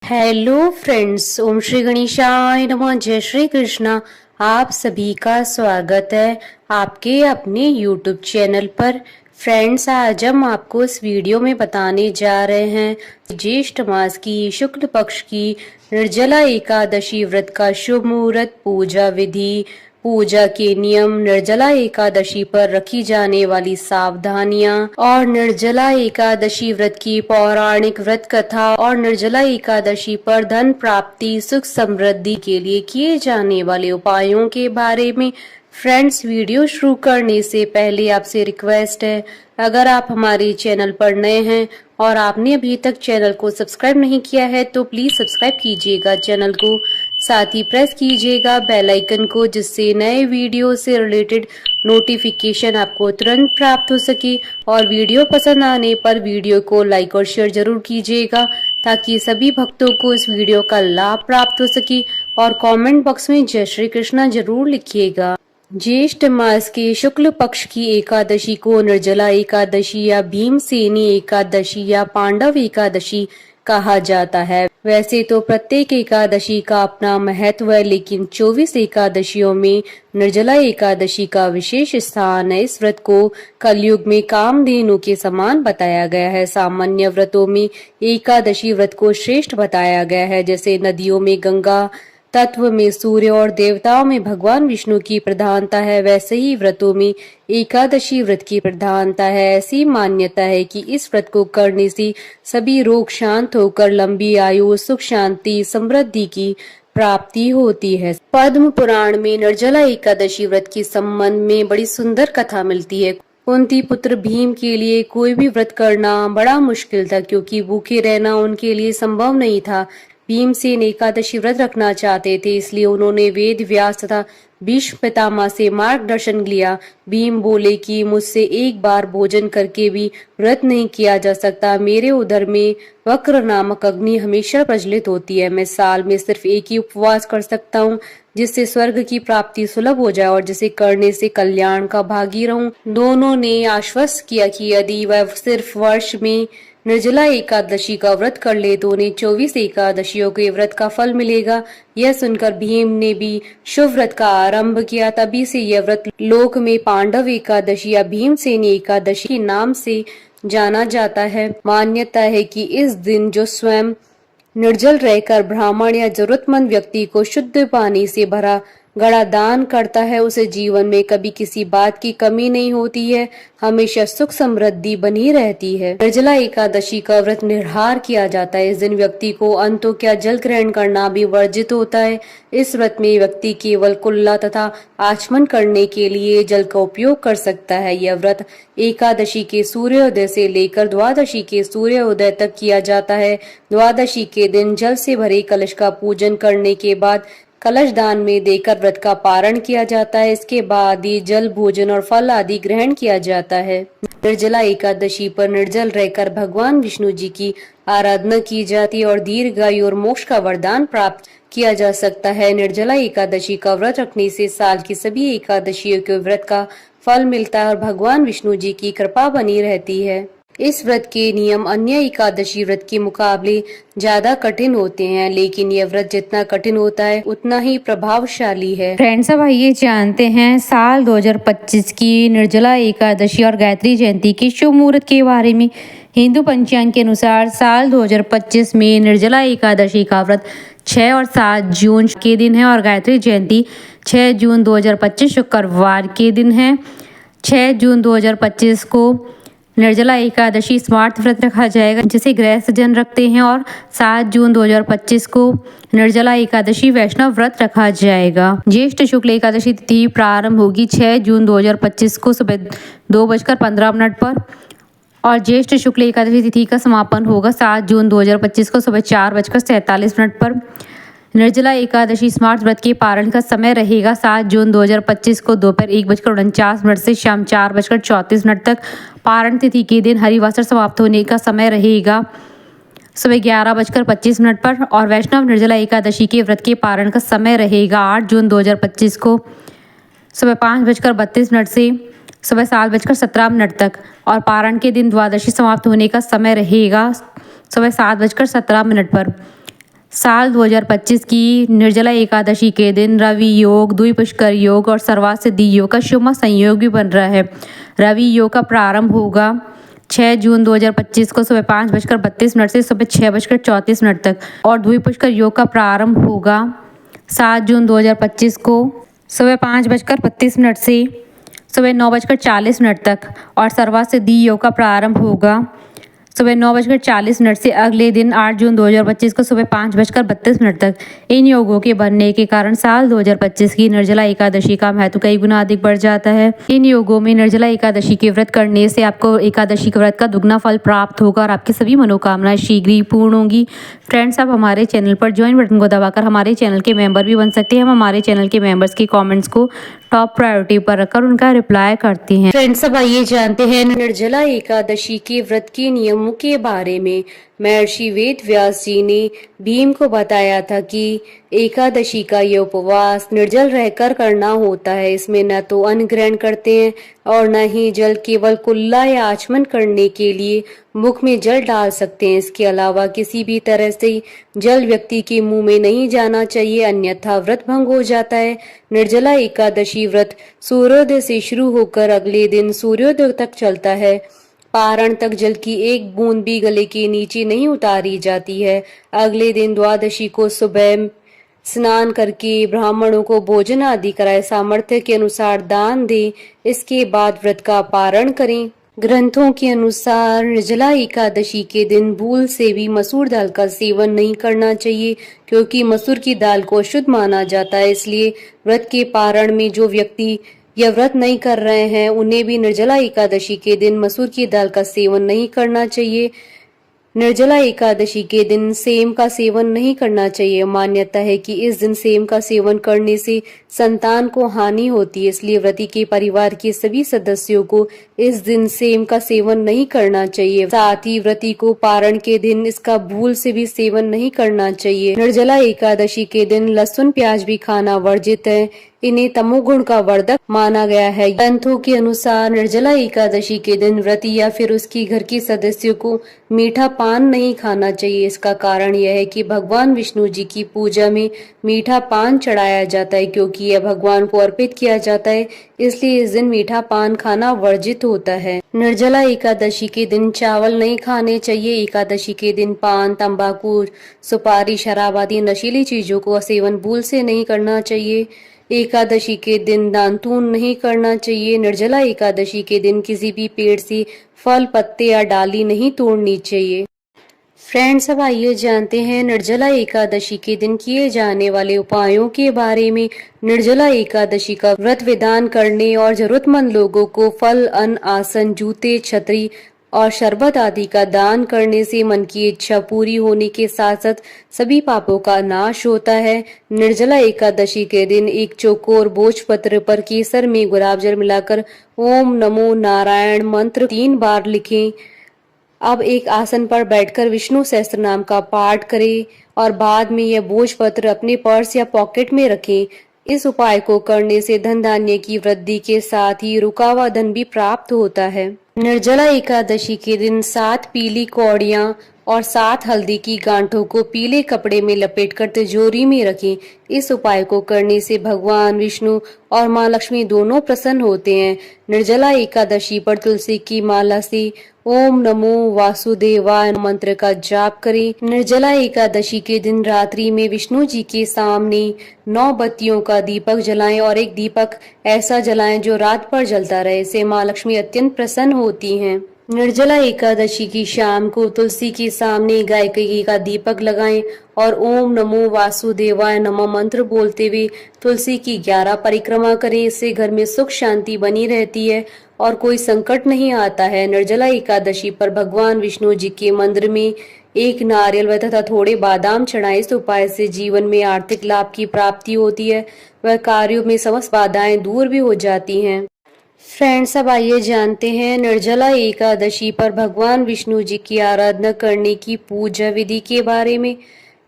Hello friends, ओम श्री गणेशाय नमः। जय श्री कृष्णा। आप सभी का स्वागत है आपके अपने यूट्यूब चैनल पर। फ्रेंड्स, आज हम आपको इस वीडियो में बताने जा रहे हैं ज्येष्ठ मास की शुक्ल पक्ष की निर्जला एकादशी व्रत का शुभ मुहूर्त, पूजा विधि, पूजा के नियम, निर्जला एकादशी पर रखी जाने वाली सावधानियां और निर्जला एकादशी व्रत की पौराणिक व्रत कथा और निर्जला एकादशी पर धन प्राप्ति, सुख समृद्धि के लिए किए जाने वाले उपायों के बारे में। फ्रेंड्स, वीडियो शुरू करने से पहले आपसे रिक्वेस्ट है, अगर आप हमारे चैनल पर नए हैं और आपने अभी तक चैनल को सब्सक्राइब नहीं किया है तो प्लीज सब्सक्राइब कीजिएगा चैनल को, साथ ही प्रेस कीजिएगा बेल आइकन को, जिससे नए वीडियो से रिलेटेड नोटिफिकेशन आपको तुरंत प्राप्त हो सके। और वीडियो पसंद आने पर वीडियो को लाइक और शेयर जरूर कीजिएगा ताकि सभी भक्तों को इस वीडियो का लाभ प्राप्त हो सके। और कमेंट बॉक्स में जय श्री कृष्णा जरूर लिखिएगा। ज्येष्ठ मास के शुक्ल पक्ष की एकादशी को निर्जला एकादशी या भीमसेनी एकादशी या पांडव एकादशी कहा जाता है। वैसे तो प्रत्येक एकादशी का अपना महत्व है, लेकिन 24 एकादशियों में निर्जला एकादशी का विशेष स्थान है। इस व्रत को कलयुग में कामधेनु के समान बताया गया है। सामान्य व्रतों में एकादशी व्रत को श्रेष्ठ बताया गया है, जैसे नदियों में गंगा, तत्व में सूर्य और देवताओं में भगवान विष्णु की प्रधानता है, वैसे ही व्रतों में एकादशी व्रत की प्रधानता है। ऐसी मान्यता है कि इस व्रत को करने से सभी रोग शांत होकर लंबी आयु, सुख, शांति, समृद्धि की प्राप्ति होती है। पद्म पुराण में निर्जला एकादशी व्रत के संबंध में बड़ी सुंदर कथा मिलती है। कुंती पुत्र भीम के लिए कोई भी व्रत करना बड़ा मुश्किल था, क्योंकि भूखे रहना उनके लिए संभव नहीं था। भीमसेन एकादशी व्रत रखना चाहते थे, इसलिए उन्होंने वेद व्यास तथा भीष्म पितामह से मार्गदर्शन लिया। भीम बोले कि मुझसे एक बार भोजन करके भी व्रत नहीं किया जा सकता। मेरे उदर में वक्र नामक अग्नि हमेशा प्रज्वलित होती है। मैं साल में सिर्फ एक ही उपवास कर सकता हूँ, जिससे स्वर्ग की प्राप्ति सुलभ हो जाए और जिसे करने से कल्याण का भागी रहूं। दोनों ने आश्वस्त किया कि यदि वह सिर्फ वर्ष में निर्जला एकादशी का व्रत कर ले तो उन्हें 24 एकादशियों के व्रत का फल मिलेगा। यह सुनकर भीम ने भी शुभ व्रत का आरंभ किया। तभी से यह व्रत लोक में पांडव एकादशी या भीमसेनी एकादशी के नाम से जाना जाता है। मान्यता है कि इस दिन जो स्वयं निर्जल रहकर ब्राह्मण या जरूरतमंद व्यक्ति को शुद्ध पानी से भरा घड़ा दान करता है, उसे जीवन में कभी किसी बात की कमी नहीं होती है, हमेशा सुख समृद्धि बनी रहती है। निर्जला एकादशी का व्रत निर्हार किया जाता है। इस दिन व्यक्ति को अन्न तो क्या, जल ग्रहण करना भी वर्जित होता है। इस व्रत में व्यक्ति केवल कुल्ला तथा आचमन करने के लिए जल का उपयोग कर सकता है। यह व्रत एकादशी के सूर्योदय से लेकर द्वादशी के सूर्योदय तक किया जाता है। द्वादशी के दिन जल से भरे कलश का पूजन करने के बाद कलश दान में देकर व्रत का पारण किया जाता है। इसके बाद ही जल, भोजन और फल आदि ग्रहण किया जाता है। निर्जला एकादशी पर निर्जल रहकर भगवान विष्णु जी की आराधना की जाती है और दीर्घायु और मोक्ष का वरदान प्राप्त किया जा सकता है। निर्जला एकादशी का व्रत रखने से साल की सभी एकादशियों के व्रत का फल मिलता है और भगवान विष्णु जी की कृपा बनी रहती है। इस व्रत के नियम अन्य एकादशी व्रत के मुकाबले ज्यादा कठिन होते हैं, लेकिन यह व्रत जितना कठिन होता है उतना ही प्रभावशाली है। फ्रेंड्स, अब आइए जानते हैं साल 2025 की निर्जला एकादशी और गायत्री जयंती के शुभ मुहूर्त के बारे में। हिंदू पंचांग के अनुसार साल 2025 में निर्जला एकादशी का व्रत 6 और 7 जून के दिन है और गायत्री जयंती 6 जून 2025 शुक्रवार के दिन है। 6 जून 2025 को निर्जला एकादशी स्मार्त व्रत रखा जाएगा, जिसे गृहस्थ जन रखते हैं, और 7 जून 2025 को निर्जला एकादशी वैष्णव व्रत रखा जाएगा। ज्येष्ठ शुक्ल एकादशी तिथि प्रारंभ होगी 6 जून 2025 को सुबह 2:15 पर और ज्येष्ठ शुक्ल एकादशी तिथि का समापन होगा 7 जून 2025 को सुबह 4:47 पर। निर्जला एकादशी स्मार्त व्रत के पारण का समय रहेगा 7 जून 2025 को दोपहर 1:49 से शाम 4:34 तक। पारण तिथि के दिन हरिवासर समाप्त होने का समय रहेगा सुबह 11:25 पर और वैष्णव निर्जला एकादशी के व्रत के पारण का समय रहेगा 8 जून 2025 को सुबह 5:32 से सुबह 7:17 तक और पारण के दिन द्वादशी समाप्त होने का समय रहेगा सुबह 7:17 पर। साल 2025 की निर्जला एकादशी के दिन रवि योग, द्विपुष्कर योग और सर्वासिद्धि योग का शुभ संयोग भी बन रहा है। रवि योग का प्रारंभ होगा 6 जून 2025 को सुबह 5:32 से सुबह 6:34 तक और द्विपुष्कर योग का प्रारंभ होगा 7 जून 2025 को सुबह 5:32 से सुबह 9:40 तक और सर्वासिद्धि योग का प्रारंभ होगा सुबह 9:40 से अगले दिन 8 जून 2025 को सुबह 5:32 तक। इन योगों के बनने के कारण साल 2025 की निर्जला एकादशी का महत्व कई गुना अधिक बढ़ जाता है। इन योगों में निर्जला एकादशी के व्रत करने से आपको एकादशी के व्रत का दुगना फल प्राप्त होगा और आपकी सभी मनोकामनाएं शीघ्र ही पूर्ण होंगी। फ्रेंड्स, आप हमारे चैनल पर ज्वाइन बटन को दबाकर हमारे चैनल के मेंबर भी बन सकते हैं। हम हमारे चैनल के मेंबर्स के कमेंट्स को टॉप प्रायोरिटी पर रखकर उनका रिप्लाई करते हैं। फ्रेंड्स, अब आइए जानते हैं निर्जला एकादशी के व्रत के नियमों के बारे में। महर्षि वेद व्यास जी ने भीम को बताया था कि एकादशी का ये उपवास निर्जल रहकर करना होता है। इसमें न तो अन्न ग्रहण करते हैं और न ही जल, केवल कुल्ला या आचमन करने के लिए मुख में जल डाल सकते हैं। इसके अलावा किसी भी तरह से जल व्यक्ति के मुंह में नहीं जाना चाहिए, अन्यथा व्रत भंग हो जाता है। निर्जला एकादशी व्रत सूर्योदय से शुरू होकर अगले दिन सूर्योदय तक चलता है। पारण तक जल की एक बूंद भी गले के नीचे नहीं उतारी जाती है। अगले दिन द्वादशी को सुबह स्नान करके ब्राह्मणों को भोजन आदि कराए, सामर्थ्य के अनुसार दान दें। इसके बाद व्रत का पारण करें। ग्रंथों के अनुसार निर्जला एकादशी के दिन भूल से भी मसूर दाल का सेवन नहीं करना चाहिए, क्योंकि मसूर की दाल को अशुद्ध माना जाता है। इसलिए व्रत के पारण में जो व्यक्ति या व्रत नहीं कर रहे हैं उन्हें भी निर्जला एकादशी के दिन मसूर की दाल का सेवन नहीं करना चाहिए। निर्जला एकादशी के दिन सेम का सेवन नहीं करना चाहिए। मान्यता है कि इस दिन सेम का सेवन करने से संतान को हानि होती है, इसलिए व्रती के परिवार के सभी सदस्यों को इस दिन सेम का सेवन नहीं करना चाहिए। साथ ही व्रती को पारण के दिन इसका भूल से भी सेवन नहीं करना चाहिए। निर्जला एकादशी के दिन लहसुन प्याज भी खाना वर्जित है। इन्हें तमोगुण का वर्धक माना गया है। ग्रंथों के अनुसार निर्जला एकादशी के दिन व्रती या फिर उसकी घर के सदस्यों को मीठा पान नहीं खाना चाहिए। इसका कारण यह है कि भगवान विष्णु जी की पूजा में मीठा पान चढ़ाया जाता है, क्योंकि यह भगवान को अर्पित किया जाता है, इसलिए इस दिन मीठा पान खाना वर्जित होता है। निर्जला एकादशी के दिन चावल नहीं खाने चाहिए। एकादशी के दिन पान, तंबाकू, सुपारी, शराब आदि नशीली चीजों को सेवन भूल से नहीं करना चाहिए। एकादशी के दिन दानतून नहीं करना चाहिए। निर्जला एकादशी के दिन किसी भी पेड़ से फल, पत्ते या डाली नहीं तोड़नी चाहिए। फ्रेंड्स, अब आइए जानते हैं निर्जला एकादशी के दिन किए जाने वाले उपायों के बारे में। निर्जला एकादशी का व्रत विधान करने और जरूरतमंद लोगों को फल, अन्न, आसन, जूते, छतरी और शरबत आदि का दान करने से मन की इच्छा पूरी होने के साथ साथ सभी पापों का नाश होता है। निर्जला एकादशी के दिन एक चौकोर भोजपत्र पर केसर में गुलाब जल मिलाकर ओम नमो नारायण मंत्र 3 बार लिखें। अब एक आसन पर बैठकर विष्णु सहस्त्र नाम का पाठ करें और बाद में यह भोजपत्र अपने पर्स या पॉकेट में रखें। इस उपाय को करने से धन धान्य की वृद्धि के साथ ही रुका हुआ धन भी प्राप्त होता है। निर्जला एकादशी के दिन 7 पीली कौड़ियां और 7 हल्दी की गांठों को पीले कपड़े में लपेटकर तिजोरी में रखें। इस उपाय को करने से भगवान विष्णु और माँ लक्ष्मी दोनों प्रसन्न होते हैं। निर्जला एकादशी पर तुलसी की माला से ओम नमो वासुदेवाय मंत्र का जाप करें। निर्जला एकादशी के दिन रात्रि में विष्णु जी के सामने 9 बत्तियों का दीपक जलाएं और एक दीपक ऐसा जलाएं जो रात भर जलता रहे। इससे माँ लक्ष्मी अत्यंत प्रसन्न होती हैं। निर्जला एकादशी की शाम को तुलसी के सामने गायत्री का दीपक लगाएं और ओम नमो वासुदेवाय नमः मंत्र बोलते हुए तुलसी की 11 परिक्रमा करें। इससे घर में सुख शांति बनी रहती है और कोई संकट नहीं आता है। निर्जला एकादशी पर भगवान विष्णु जी के मंदिर में एक नारियल व तथा थोड़े बादाम चढ़ाएं। इस उपाय से जीवन में आर्थिक लाभ की प्राप्ति होती है व कार्यों में समस्त बाधाएं दूर भी हो जाती हैं। फ्रेंड्स, अब आइए जानते हैं निर्जला एकादशी पर भगवान विष्णु जी की आराधना करने की पूजा विधि के बारे में।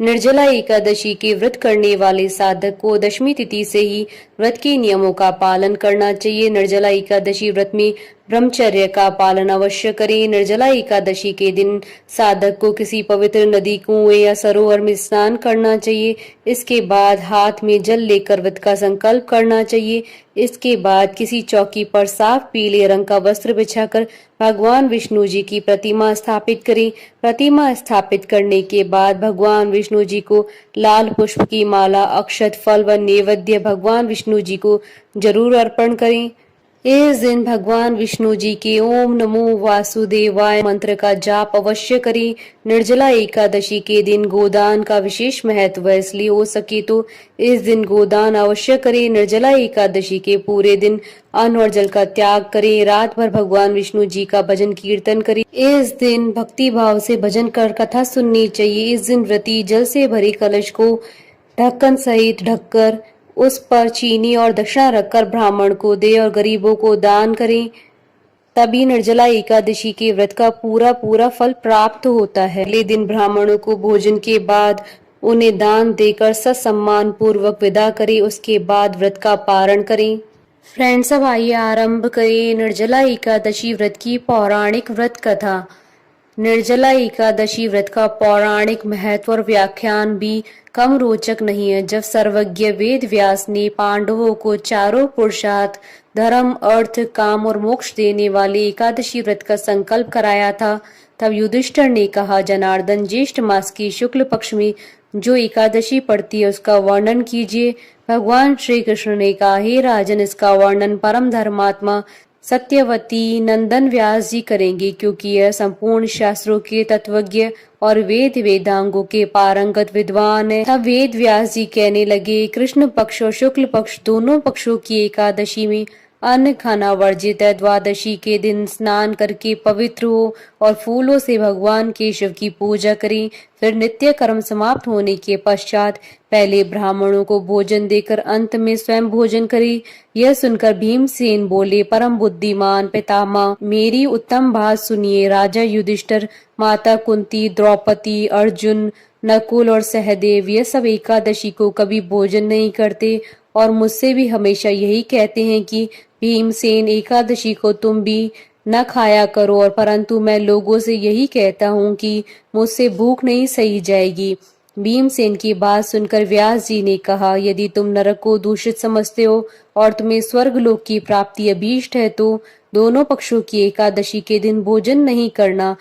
निर्जला एकादशी के व्रत करने वाले साधक को दशमी तिथि से ही व्रत के नियमों का पालन करना चाहिए। निर्जला एकादशी व्रत में ब्रह्मचर्य का पालन अवश्य करें। निर्जला एकादशी के दिन साधक को किसी पवित्र नदी, कुएं या सरोवर में स्नान करना चाहिए। इसके बाद हाथ में जल लेकर व्रत का संकल्प करना चाहिए। इसके बाद किसी चौकी पर साफ पीले रंग का वस्त्र बिछाकर भगवान विष्णु जी की प्रतिमा स्थापित करें। प्रतिमा स्थापित करने के बाद भगवान विष्णु जी को लाल पुष्प की माला, अक्षत, फल व नैवेद्य भगवान विष्णु जी को जरूर अर्पण करें। इस दिन भगवान विष्णु जी के ओम नमो वासुदेवाय मंत्र का जाप अवश्य करें। निर्जला एकादशी के दिन गोदान का विशेष महत्व है, इसलिए हो सके तो इस दिन गोदान अवश्य करें। निर्जला एकादशी के पूरे दिन अन्न और जल का त्याग करें। रात भर भगवान विष्णु जी का भजन कीर्तन करें। इस दिन भक्ति भाव से भजन कर कथा सुननी चाहिए। इस दिन व्रती जल से भरे कलश को ढक्कन सहित ढककर उस पर चीनी और दक्षिणा रखकर ब्राह्मण को दे और गरीबों को दान करें। तभी निर्जला एकादशी के व्रत का पूरा फल प्राप्त होता है। अगले दिन ब्राह्मणों को भोजन के बाद उन्हें दान देकर सत्सम्मान पूर्वक विदा करें। उसके बाद व्रत का पारण करें। फ्रेंड्स, अब आइए आरंभ करें निर्जला एकादशी व्रत की पौराणिक व्रत कथा। निर्जला एकादशी व्रत का पौराणिक महत्व और व्याख्यान भी कम रोचक नहीं है। जब सर्वज्ञ वेद व्यास ने पांडवों को चारों पुरुषार्थ, धर्म, अर्थ, काम और मोक्ष देने वाले एकादशी व्रत का संकल्प कराया था, तब युधिष्ठिर ने कहा, जनार्दन, ज्येष्ठ मास की शुक्ल पक्ष में जो एकादशी पड़ती है उसका वर्णन कीजिए। भगवान श्री कृष्ण ने कहा, हे राजन, इसका वर्णन परम धर्मात्मा सत्यवती नंदन व्यास जी करेंगे, क्योंकि यह संपूर्ण शास्त्रों के तत्वज्ञ और वेद वेदांगों के पारंगत विद्वान है। तब वेद व्यास जी कहने लगे, कृष्ण पक्ष और शुक्ल पक्ष दोनों पक्षों की एकादशी में अन्न खाना वर्जित है। द्वादशी के दिन स्नान करके पवित्र हो और फूलों से भगवान केशव की पूजा करें। फिर नित्य कर्म समाप्त होने के पश्चात पहले ब्राह्मणों को भोजन देकर अंत में स्वयं भोजन करें। यह सुनकर भीमसेन बोले, परम बुद्धिमान पितामह, मेरी उत्तम बात सुनिए। राजा युधिष्ठिर, माता कुंती, द्रौपदी, अर्जुन, नकुल और सहदेव ये सब एकादशी को कभी भोजन नहीं करते और मुझसे भी हमेशा यही कहते हैं कि भीमसेन, एकादशी को तुम भी न खाया करो, और परंतु मैं लोगों से यही कहता हूँ कि मुझसे भूख नहीं सही जाएगी। भीमसेन की बात सुनकर व्यास जी ने कहा, यदि तुम नरक को दूषित समझते हो और तुम्हें स्वर्ग लोक की प्राप्ति अभीष्ट है तो दोनों पक्षों की एकादशी के दिन भोजन नहीं करना।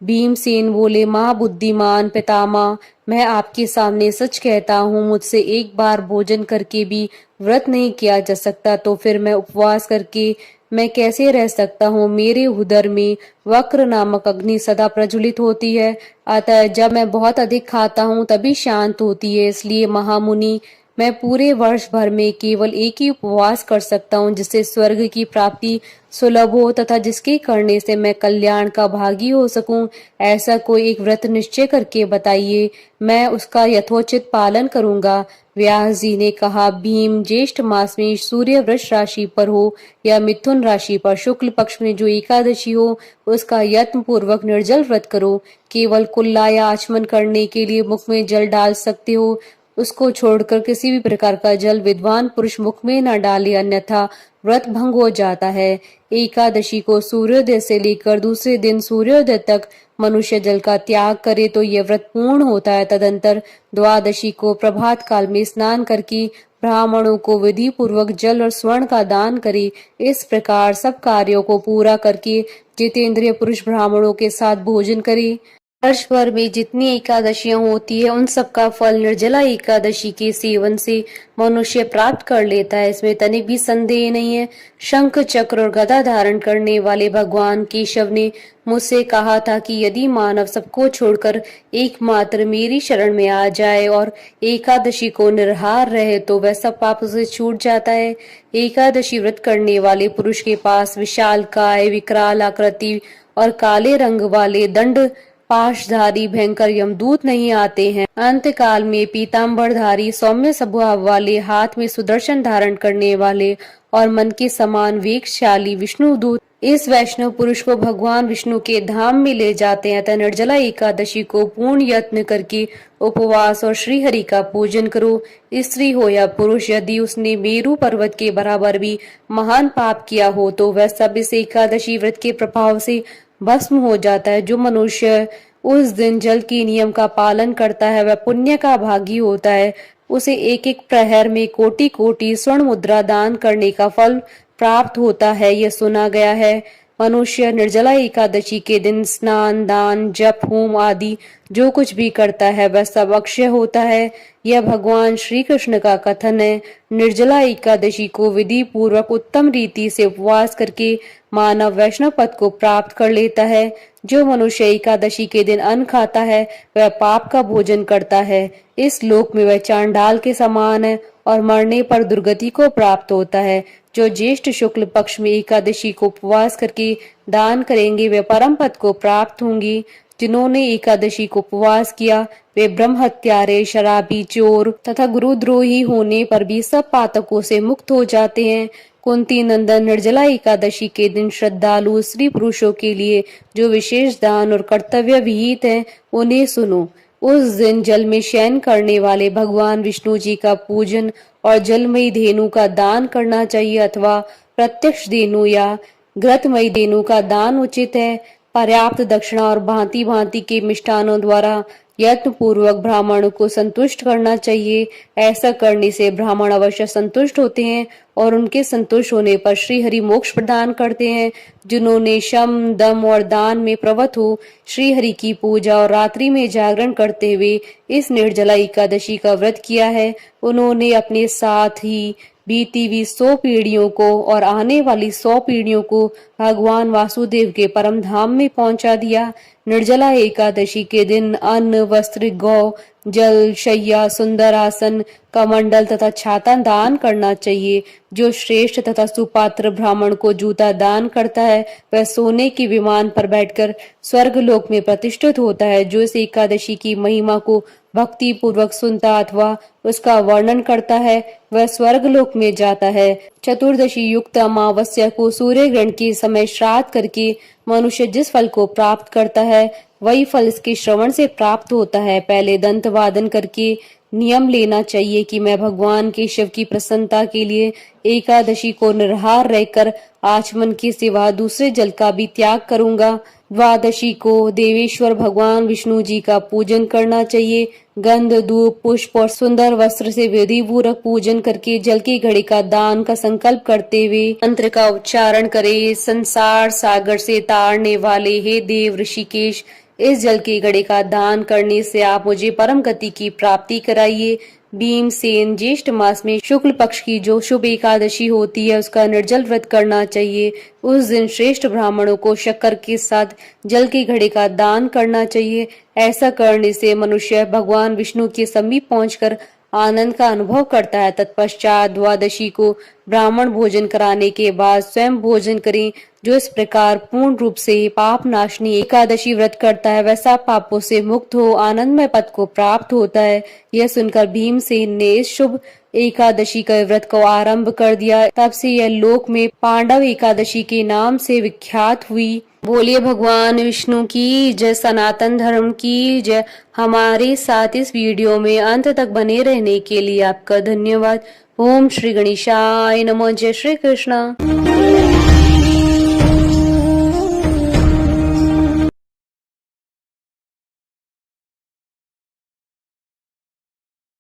भीमसेन बोले, महाबुद्धिमान पितामह, मैं आपके सामने सच कहता हूँ, मुझसे एक बार भोजन करके भी व्रत नहीं किया जा सकता, तो फिर मैं उपवास करके मैं कैसे रह सकता हूँ। मेरे उदर में वक्र नामक अग्नि सदा प्रज्वलित होती है, अतः जब मैं बहुत अधिक खाता हूँ तभी शांत होती है। इसलिए महामुनि, मैं पूरे वर्ष भर में केवल एक ही उपवास कर सकता हूँ, जिससे स्वर्ग की प्राप्ति सुलभ हो तथा जिसके करने से मैं कल्याण का भागी हो सकूं। ऐसा कोई एक व्रत निश्चय करके बताइए, मैं उसका यथोचित पालन करूंगा। व्यास जी ने कहा, भीम, ज्येष्ठ मास में सूर्य वृष राशि पर हो या मिथुन राशि पर शुक्ल पक्ष में जो एकादशी हो, उसका यत्न पूर्वक निर्जल व्रत करो। केवल कुल्ला या आचमन करने के लिए मुख में जल डाल सकते हो, उसको छोड़कर किसी भी प्रकार का जल विद्वान पुरुष मुख में न डाले, अन्यथा व्रत भंग हो जाता है। एकादशी को सूर्योदय से लेकर दूसरे दिन सूर्योदय तक मनुष्य जल का त्याग करे तो यह व्रत पूर्ण होता है। तदंतर द्वादशी को प्रभात काल में स्नान करके ब्राह्मणों को विधि पूर्वक जल और स्वर्ण का दान करे। इस प्रकार सब कार्यों को पूरा करके जितेंद्रिय पुरुष ब्राह्मणों के साथ भोजन करे। वर्ष भर में जितनी एकादशियां होती है उन सब का फल निर्जला एकादशी के सेवन से मनुष्य प्राप्त कर लेता है, इसमें तनिक भी संदेह नहीं है। शंख, चक्र और गदा धारण करने वाले भगवान केशव ने मुझसे कहा था कि यदि मानव सबको छोड़कर एकमात्र मेरी शरण में आ जाए और एकादशी को निराहार रहे तो वह सब पाप से छूट जाता है। एकादशी व्रत करने वाले पुरुष के पास विशाल काय, विकराल आकृति और काले रंग वाले दंड पाशधारी भयंकर यमदूत नहीं आते हैं। अंतकाल में पीताम्बरधारी सौम्य स्वभाव वाले, हाथ में सुदर्शन धारण करने वाले और मन के समान वेगशाली विष्णु दूत इस वैष्णव पुरुष को भगवान विष्णु के धाम में ले जाते हैं। अतः निर्जला एकादशी को पूर्ण यत्न करके उपवास और श्री हरि का पूजन करो। स्त्री हो या पुरुष, यदि उसने मेरू पर्वत के बराबर भी महान पाप किया हो तो वह सब इस एकादशी व्रत के प्रभाव से भस्म हो जाता है। जो मनुष्य उस दिन जल के नियम का पालन करता है वह पुण्य का भागी होता है। उसे एक एक प्रहर में कोटि कोटि स्वर्ण मुद्रा दान करने का फल प्राप्त होता है। यह सुना गया है। मनुष्य निर्जला एकादशी के दिन स्नान, दान, जप, होम आदि जो कुछ भी करता है वह सब अक्षय होता है। यह भगवान श्री कृष्ण का कथन है। निर्जला एकादशी को विधि पूर्वक उत्तम रीति से उपवास करके मानव वैष्णव पद को प्राप्त कर लेता है। जो मनुष्य एकादशी के दिन अन्न खाता है वह पाप का भोजन करता है। इस लोक में वह चांडाल के समान है और मरने पर दुर्गति को प्राप्त होता है। जो ज्येष्ठ शुक्ल पक्ष में एकादशी को उपवास करके दान करेंगे वे परम पद को प्राप्त होंगी। जिन्होंने एकादशी को उपवास किया वे ब्रह्म हत्यारे, शराबी, चोर तथा गुरुद्रोही होने पर भी सब पातकों से मुक्त हो जाते हैं। कुंती नंदन, निर्जला एकादशी के दिन श्रद्धालु स्त्री पुरुषों के लिए जो विशेष दान और कर्तव्य विहित है उन्हें सुनो। उस दिन जल में शयन करने वाले भगवान विष्णु जी का पूजन और जलमयी धेनु का दान करना चाहिए अथवा प्रत्यक्ष धेनु या घृतमयी धेनु का दान उचित है। पर्याप्त दक्षिणा और भांति भांति के मिष्टानों द्वारा यत्न पूर्वक ब्राह्मणों को संतुष्ट करना चाहिए। ऐसा करने से ब्राह्मण अवश्य संतुष्ट होते हैं और उनके संतुष्ट होने पर श्री हरि मोक्ष प्रदान करते हैं। जिन्होंने शम, दम और दान में प्रवृत्त हो श्री हरि की पूजा और रात्रि में जागरण करते हुए इस निर्जला एकादशी का व्रत किया है उन्होंने अपने साथ ही बीती हुई 100 पीढ़ियों को और आने वाली 100 पीढ़ियों को भगवान वासुदेव के परम धाम में पहुंचा दिया। निर्जला एकादशी के दिन अन्न, वस्त्र, गौ, जल, शैया, सुंदर आसन, कमंडल तथा छाता दान करना चाहिए। जो श्रेष्ठ तथा सुपात्र ब्राह्मण को जूता दान करता है वह सोने के विमान पर बैठकर स्वर्ग लोक में प्रतिष्ठित होता है। जो इस एकादशी की महिमा को भक्ति पूर्वक सुनता अथवा उसका वर्णन करता है वह स्वर्ग लोक में जाता है। चतुर्दशी युक्त अमावस्या को सूर्य ग्रहण के समय श्राद्ध करके मनुष्य जिस फल को प्राप्त करता है वही फल इसके श्रवण से प्राप्त होता है। पहले दंत वादन करके नियम लेना चाहिए कि मैं भगवान के शिव की प्रसन्नता के लिए एकादशी को निराहार रहकर आचमन के सिवा दूसरे जल का भी त्याग करूंगा। द्वादशी को देवेश्वर भगवान विष्णु जी का पूजन करना चाहिए। गंध, धूप, पुष्प और सुंदर वस्त्र से विधि पूर्वक पूजन करके जल की घड़ी का दान का संकल्प करते हुए मंत्र का उच्चारण करे। संसार सागर से तारने वाले हे देव ऋषिकेश, इस जल की घड़ी का दान करने से आप मुझे परम गति की प्राप्ति कराइए। भीमसेन, ज्येष्ठ मास में शुक्ल पक्ष की जो शुभ एकादशी होती है उसका निर्जल व्रत करना चाहिए। उस दिन श्रेष्ठ ब्राह्मणों को शक्कर के साथ जल की घड़ी का दान करना चाहिए। ऐसा करने से मनुष्य भगवान विष्णु के समीप पहुंचकर आनंद का अनुभव करता है। तत्पश्चात द्वादशी को ब्राह्मण भोजन कराने के बाद स्वयं भोजन करें। जो इस प्रकार पूर्ण रूप से पाप नाशनी एकादशी व्रत करता है वैसा पापों से मुक्त हो आनंदमय पद को प्राप्त होता है। यह सुनकर भीमसेन ने इस शुभ एकादशी का व्रत को आरंभ कर दिया। तब से यह लोक में पांडव एकादशी के नाम से विख्यात हुई। बोलिए भगवान विष्णु की जय, सनातन धर्म की जय। हमारे साथ इस वीडियो में अंत तक बने रहने के लिए आपका धन्यवाद। ओम श्री गणेशाय नमः। जय श्री कृष्ण।